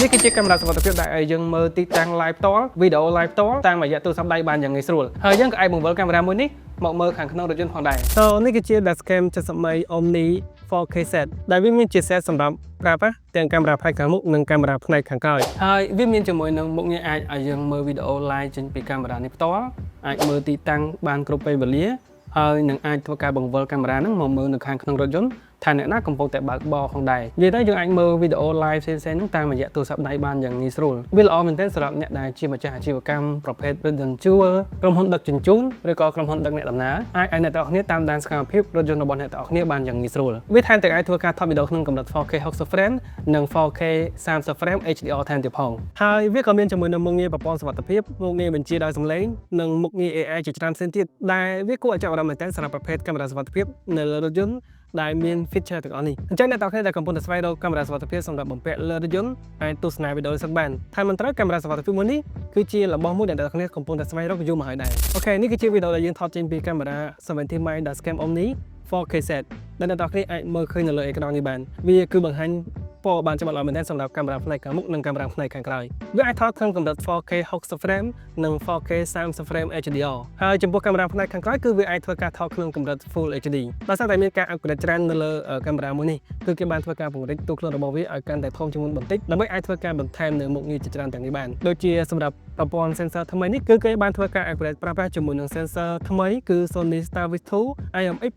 នេះគឺជាកាមេរ៉ាសុវត្ថិភាពដែលយើងមើលទីតាំង live ផ្ទាល់វីដេអូ live ផ្ទាល់តាមរយៈទូរស័ព្ទដៃបានយ៉ាងងាយស្រួលហើយយើងក៏អាចបង្វិលកាមេរ៉ាមួយនេះមកមើលខាងក្នុងរថយន្តផងដែរ So នេះគឺជា dashcam 70 megapic Omni 4K set ដែលវាមានជា set សម្រាប់ប្រើប្រាស់ទាំងកាមេរ៉ាផ្នែកខាងមុខនិងកាមេរ៉ាផ្នែកខាងក្រោយហើយវាមានជាមួយនឹងមុខងារអាចឲ្យយើងមើលវីដេអូ live ចេញពីកាមេរ៉ានេះផ្ទាល់អាចមើលទីតាំងបានគ្រប់ពេលវេលាហើយនឹងអាចធ្វើការបង្វិលកាមេរ៉ាហ្នឹងមកមើលនៅខាងក្នុងរថយន្តថាអ្នកណាកំពុងតែបើកបរផងដែរនិយាយទៅយើងអាចមើលវីដេអូ live ផ្សេងៗហ្នឹងតាមរយៈទូរស័ព្ទដៃបានយ៉ាងងាយស្រួលវាល្អមែនទែនសម្រាប់អ្នកដែលជាម្ចាស់អាជីវកម្មប្រភេទរថយន្តជួលក្រុមហ៊ុនដឹកជញ្ជូនឬក៏ក្រុមហ៊ុនដឹកអ្នកដំណើរអាចឲ្យអ្នកទាំងអស់គ្នាតាមដានសកម្មភាពរថយន្តរបស់អ្នកទាំងអស់គ្នាបានយ៉ាងងាយស្រួលវាថែមទាំងអាចធ្វើការថតវីដេអូក្នុងកម្រិត 4K 60 frame និង 4K 30 frame HDR ថែមទៀតផងហើយវាក៏មានជាមួយនឹងមុខងារប្រព័ន្ធសុវត្ថិភាពមុខងារបញ្ជាដោយសំឡេងនិងមុខងារ AI ជាច្រើនផ្សេងទៀតដែលវាគួរឲ្យចាប់អារម្មណ៍មែនទែនសម្រាប់ប្រភេទកាមេរ៉ាសុវត្ថិភាពនៅលើរថយន្តដែលមាន feature ទាំងអស់នេះអញ្ចឹងអ្នកទាំងអស់គ្នាដែលកំពុងតែស្វែងរកកាមេរ៉ាសុវត្ថិភាពសម្រាប់បំពាក់លើរថយន្តអាចទស្សនាវីដេអូនេះសិនបានថាមិនត្រូវកាមេរ៉ាសុវត្ថិភាពមួយនេះគឺជារបស់មួយដែលអ្នកទាំងអស់គ្នាកំពុងតែស្វែងរកយូរមកហើយដែរអូខេនេះគឺជាវីដេអូដែលយើងថតចេញពីកាមេរ៉ា70 megapic dashcam Omni 4K set ដែលអ្នកទាំងអស់គ្នាអាចមើលឃើញនៅលើអេក្រង់នេះបានវាគឺបង្ហាញពណ៌បានច្បាស់ល្អមែនទែនសម្រាប់កាមេរ៉ាផ្នែកខាងមុខនិងកាមេរ៉ាផ្នែកខាងក្រោយវាអាចថតក្នុងកម្រិត 4K 60 frame និង 4K 30 frame HDR ហើយចំពោះកាមេរ៉ាផ្នែកខាងក្រោយគឺវាអាចធ្វើការថតក្នុងកម្រិត Full HD ដោយសារតែមានការ upgrade ច្រើននៅលើកាមេរ៉ាមួយនេះគឺគេបានធ្វើការពង្រីកទូខ្លួនរបស់វាឲ្យកាន់តែធំជាងមុនបន្តិចដើម្បីអាចធ្វើការបន្ថែមនៅមុខងារជាច្រើនទាំងនេះបានដូចជាសម្រាប់ប្រព័ន្ធ sensor ថ្មីនេះគឺគេបានធ្វើការ upgrade ប្រើប្រាស់ជាមួយនឹង sensor ថ្មីគឺ Sony Starvis 2 IMX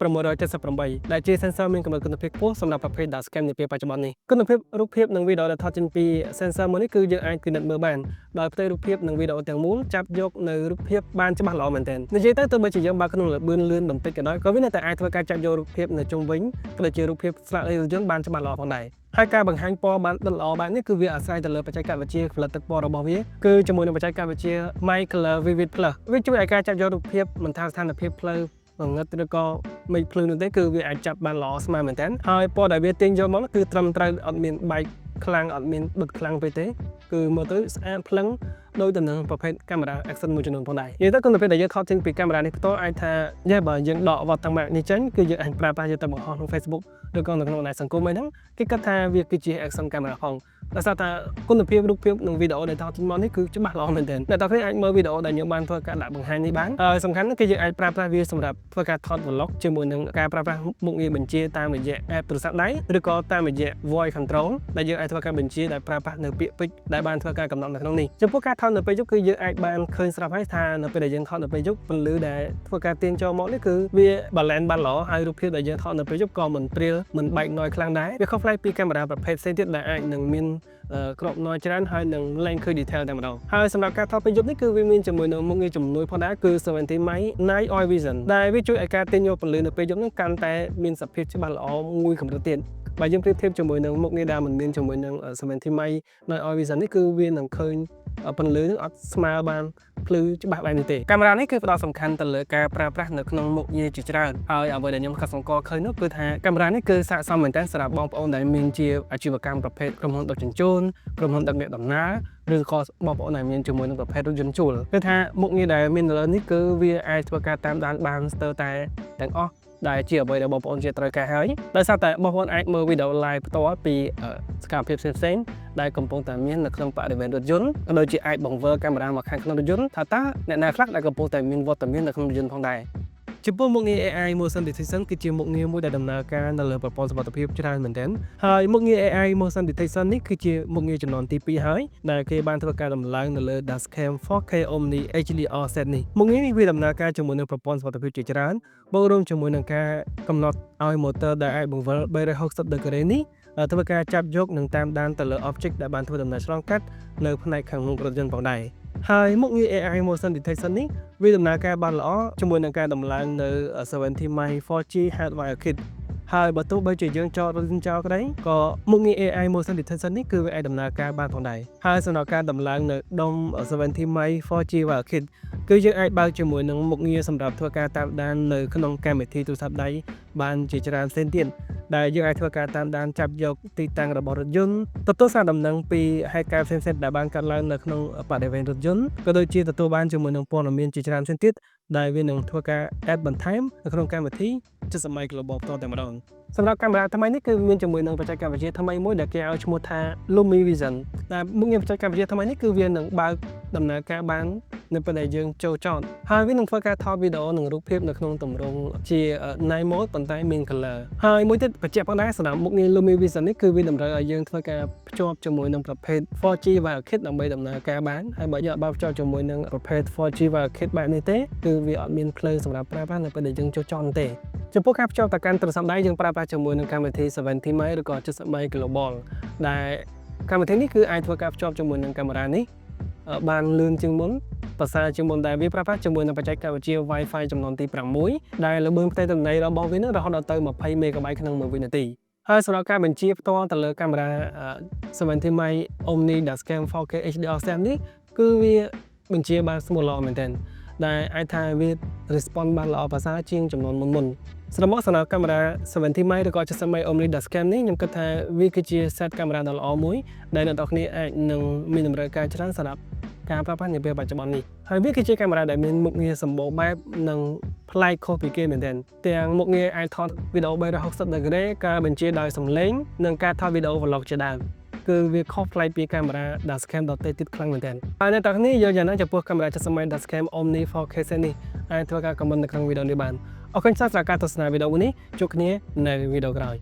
678ដែលជា sensor មានកម្រិតគុណភាពខ្ពស់សម្រាប់ប្រភេទ dashcam នាពេលបច្ចុប្បន្ននេះគុណភាពរូបភាពនិងវីដេអូដែលថតចេញពី sensor មួយនេះគឺយើងអាចពិនិត្យមើលបានដោយផ្ទៃរូបភាពនិងវីដេអូទាំងមូលចាប់យកនៅរូបភាពបានច្បាស់ល្អមែនទែននិយាយទៅទោះបីជាយើងបើកក្នុងល្បឿនលឿនបន្តិចក៏ដោយក៏វានៅតែអាចធ្វើការចាប់យករូបភាពនៅជុំវិញក៏ដូចជារូបភាពស្លាកលេខរថយន្តបានច្បាស់ល្អផងដែរហើយការបង្ហាញពណ៌បានដិតល្អបែបនេះគឺវាអាស្រ័យទៅលើបច្ចេកវិទ្យាផលិតទឹកពណ៌របស់វាគឺជាមួយនឹងបច្ចេកវិទ្យា My Color Vivid Plus វាជួយឲ្យការចាប់យករូបភាពមិនថាស្ថានភាពផ្លូវងឹតឬក៏មេឃភ្លឺនោះទេគឺវាអាចចាប់បានល្អស្មើមែនទែនហើយពណ៌ដែលវាទាញយកមកគឺត្រឹមត្រូវអត់មានបែកខ្លាំងអត់មានបិទខ្លាំងពេកទេគឺមើលទៅស្អាតភ្លឹងដោយទៅនឹងប្រភេទកាមេរ៉ា Action មួយចំនួនផងដែរនិយាយទៅគុណភាពដែលយើងថតចេញពីកាមេរ៉ានេះផ្ទាល់អាចថាបើយើងដកវត្តទាំងម៉ាកនេះចេញគឺយើងអាចប្រើប្រាស់យកទៅបង្ហោះក្នុង Facebook ឬក៏នៅក្នុងបណ្ដាញសង្គមអីហ្នឹងគេគិតថាវាគឺជា Action Camera ផងដោយសារតែគុណភាពរូបភាពនិងវីដេអូដែលថតចេញមកនេះគឺច្បាស់ល្អមែនទែនអ្នកទាំងគ្នាអាចមើលវីដេអូដែលយើងបានធ្វើការដាក់បង្ហាញនេះបានសំខាន់គឺយើងអាចប្រើប្រាស់វាសម្រាប់ធ្វើការថត vlog ជាមួយនឹងការប្រើប្រាស់មុខងារបញ្ជាតាមរយៈ app ទូរស័ព្ទដៃឬក៏តាមរយៈ voice control ដែលយើងអាចធ្វើការបញ្ជាដោយប្រើប្រាស់នៅពាក្យពេចន៍ដែលបានធ្វើការកំណត់នៅក្នុងនេះចំពោះការថតនៅពេលយប់គឺយើងអាចបានឃើញស្រាប់ហើយថានៅពេលដែលយើងថតនៅពេលយប់ពន្លឺដែលធ្វើការទាញចូលមកនេះគឺវា balance បានល្អហើយរូបភាពដែលយើងថតនៅពេលយប់ក៏មិនព្រាលមិនបែក noise ខ្លាំងដែរវាខុសប្លែកពីកាមេរ៉ាប្រភេទផ្សេងទៀតដែលអាចនឹងមានក្រប noise ច្រើនហើយនឹងលែងឃើញ detail តែម្ដងហើយសម្រាប់ការថតពេលយប់នេះគឺវាមានជាមួយនឹងមុខងារជំនួយផងដែរគឺ 70 megapic Night Oil Vision ដែលវាជួយឲ្យការទាញយកពន្លឺនៅពេលយប់ហ្នឹងកាន់តែមានសភាពច្បាស់ល្អមួយកម្រិតទៀតបើយើងប្រៀបធៀបជាមួយនឹងមុខងារដែលមិនមានជាមួយនឹង 70 megapic Night Oil Vision នេះគឺវានឹងឃើញពន្លឺនឹងអត់ស្មើបានភ្លឺច្បាស់បែបនេះទេកាមេរ៉ានេះគឺផ្ដោតសំខាន់ទៅលើការប្រើប្រាស់នៅក្នុងមុខងារជាច្រើនហើយអ្វីដែលខ្ញុំកត់សម្គាល់ឃើញនោះគឺថាកាមេរ៉ានេះគឺស័ក្តិសមមែនទែនសម្រាប់បងប្អូនដែលមានជាអាជីវកម្មប្រភេទក្រុមហ៊ុនដឹកជញ្ជូនក្រុមហ៊ុនដឹកអ្នកដំណើរឬក៏បងប្អូនដែលមានជាមួយនឹងប្រភេទរថយន្តជួលគឺថាមុខងារដែលមានលើនេះគឺវាអាចធ្វើការតាមដានបានស្ទើរតែទាំងអស់ដែលជាអ្វីដែលបងប្អូនជាត្រូវការហើយដោយសារតែបងប្អូនអាចមើលវីដេអូ live ផ្ទាល់ពីសកម្មភាពផ្សេងៗដែលកំពុងតែមាននៅក្នុងបរិវេណរថយន្តក៏ដូចជាអាចបង្វិលកាមេរ៉ាមកខាងក្នុងរថយន្តថាតើអ្នកណាខ្លះដែលកំពុងតែមានវត្តមាននៅក្នុងរថយន្តផងដែរចំពោះមុខងារ AI Motion Detection គឺជាមុខងារមួយដែលដំណើរការនៅលើប្រព័ន្ធសុវត្ថិភាពច្រើនមែនទែនហើយមុខងារ AI Motion Detection នេះគឺជាមុខងារចំនួនទី2ហើយដែលគេបានធ្វើការដំឡើងនៅលើ dashcam 4K Omni HDR set នេះមុខងារនេះវាដំណើរការជាមួយនឹងប្រព័ន្ធសុវត្ថិភាពជាច្រើនបូករួមជាមួយនឹងការកំណត់ឲ្យ motor ដែលអាចបង្វិល360 degree នេះធ្វើការចាប់យកនិងតាមដានទៅលើ object ដែលបានធ្វើដំណើរឆ្លងកាត់នៅផ្នែកខាងមុខរថយន្តផងដែរហើយមុខងារ AI Motion Detection នេះវាដំណើរការបានល្អជាមួយនឹងការដំឡើងនៅ 70 megapic 4G Hardwire Kit ហើយបើទោះបីជាយើងចោលរថយន្តចោលក្តីក៏មុខងារ AI Motion Detection នេះគឺវាអាចដំណើរការបានផងដែរហើយសម្រាប់ការដំឡើងនៅដុំ 70 megapic 4G Wire Kit គឺយើងអាចបើកជាមួយនឹងមុខងារសម្រាប់ធ្វើការតាមដាននៅក្នុងកម្មវិធីទូរស័ព្ទដៃបានជាច្រើនផ្សេងទៀតដែលយើងអាចធ្វើការតាមដានចាប់យកទីតាំងរបស់រថយន្តទទួលសារដំណឹងពីហេតុការណ៍ផ្សេងៗដែលបានកើតឡើងនៅក្នុងបរិវេណរថយន្តក៏ដូចជាទទួលបានជាមួយនឹងព័ត៌មានជាច្រើនផ្សេងទៀត ដែលវានឹងធ្វើការ add បន្ថែមនៅក្នុងកម្មវិធីចិត្តសម័យ Global ផ្ទាល់តែម្ដងសម្រាប់កាមេរ៉ាថ្មីនេះគឺមានជាមួយនឹងបច្ចេកវិទ្យាថ្មីមួយដែលគេឲ្យឈ្មោះថា Lumi Vision ដែលមុខងារបច្ចេកវិទ្យាថ្មីនេះគឺវានឹងបើកដំណើរការបាននៅពេលដែលយើងចូលចតហើយវានឹងធ្វើការថតវីដេអូនិងរូបភាពនៅក្នុងទម្រង់ជា night mode ប៉ុន្តែមាន color ហើយមួយទៀតបញ្ជាក់ផងដែរសម្រាប់មុខងារ Lumi Vision នេះគឺវាតម្រូវឲ្យយើងធ្វើការភ្ជាប់ជាមួយនឹងប្រភេទ 4G Wire Kit ដើម្បីដំណើរការបានហើយបើយើងអត់បើភ្ជាប់ជាមួយនឹងប្រភេទ 4G Wire Kit បែបនេះទេគឺវាអត់មានភ្លើងសម្រាប់ប្រើប្រាស់នៅពេលដែលយើងចូលចតទេចំពោះការភ្ជាប់ទៅកាន់ទូរស័ព្ទដៃយើងប្រើប្រាស់ជាមួយនឹងកម្មវិធី 70 Mate ឬក៏70 Mate Global ដែលកម្មវិធីនេះគឺអាចធ្វើការភ្ជាប់ជាមួយនឹងកាមេរ៉ានេះបានលឿនជាងមុនប្រសើរជាងមុនដែលវាប្រើប្រាស់ជាមួយនឹងបច្ចេកវិទ្យា Wi-Fi ចំនួនទី6ដែលល្បឿនផ្ទៃទំន័យរបស់វានឹងរហូតដល់ទៅ20 MB ក្នុង1វិនាទីហើយសម្រាប់ការបញ្ជាផ្ទាល់ទៅលើកាមេរ៉ា70 Mate Omni Dashcam 4K HDR Snap នេះគឺវាបញ្ជាបានស្មូតល្អមែនទែនដែលអាចថាវា response បានល្អប្រសើរជាងចំនួនមុនសម្រាប់កាមេរ៉ា70 Mate ឬក៏70 Mate Omni Dashcam នេះខ្ញុំគិតថាវាគឺជា set កាមេរ៉ាដ៏ល្អមួយដែលអ្នកនរគ្នាអាចនឹងមានតម្រូវការច្រើនសម្រាប់ការប្រើប្រាស់នាពេលបច្ចុប្បន្ននេះហើយវាគឺជាកាមេរ៉ាដែលមានមុខងារសម្បូរបែបនិងប្លែកខុសពីគេមែនទែនទាំងមុខងារអាចថតវីដេអូ360ដឺក្រេការបញ្ជាដោយសំឡេងនិងការថតវីដេអូ vlog ជាដើមគឺវាខុសប្លែកពីកាមេរ៉ា Dashcam ដទៃទៀតខ្លាំងមែនទែនហើយអ្នកនរគ្នាយល់យ៉ាងណាចំពោះកាមេរ៉ា70 Mate Dashcam Omni 4K set នេះអាចធ្វើការ comment នៅក្នុងវីដេអូនេះបានអរគុណសម្រាប់ការទស្សនាវីដេអូនេះជួបគ្នានៅវីដេអូក្រោយ